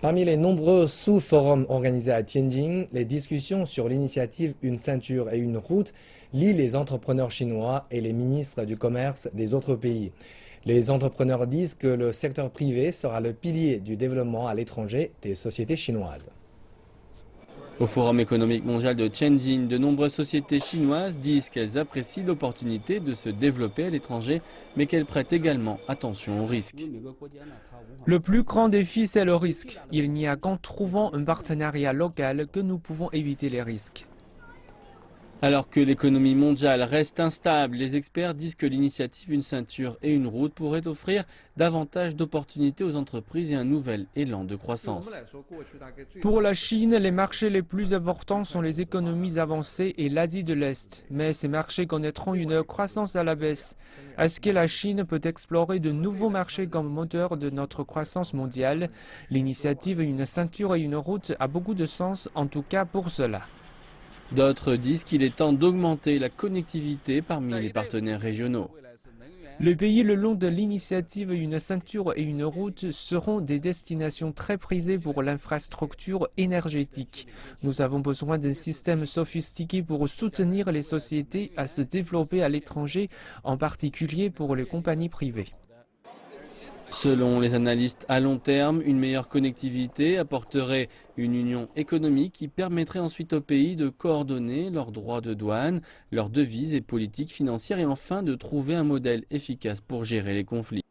Parmi les nombreux sous-forums organisés à Tianjin, les discussions sur l'initiative Une ceinture et une route lient les entrepreneurs chinois et les ministres du commerce des autres pays. Les entrepreneurs disent que le secteur privé sera le pilier du développement à l'étranger des sociétés chinoises. Au Forum économique mondial de Tianjin, de nombreuses sociétés chinoises disent qu'elles apprécient l'opportunité de se développer à l'étranger, mais qu'elles prêtent également attention aux risques. Le plus grand défi, c'est le risque. Il n'y a qu'en trouvant un partenariat local que nous pouvons éviter les risques. Alors que l'économie mondiale reste instable, les experts disent que l'initiative Une ceinture et une route pourrait offrir davantage d'opportunités aux entreprises et un nouvel élan de croissance. Pour la Chine, les marchés les plus importants sont les économies avancées et l'Asie de l'Est. Mais ces marchés connaîtront une croissance à la baisse. Est-ce que la Chine peut explorer de nouveaux marchés comme moteur de notre croissance mondiale? L'initiative Une ceinture et une route a beaucoup de sens, en tout cas pour cela. D'autres disent qu'il est temps d'augmenter la connectivité parmi les partenaires régionaux. Les pays le long de l'initiative Une ceinture et une route seront des destinations très prisées pour l'infrastructure énergétique. Nous avons besoin d'un système sophistiqué pour soutenir les sociétés à se développer à l'étranger, en particulier pour les compagnies privées. Selon les analystes, à long terme, une meilleure connectivité apporterait une union économique qui permettrait ensuite aux pays de coordonner leurs droits de douane, leurs devises et politiques financières et enfin de trouver un modèle efficace pour gérer les conflits.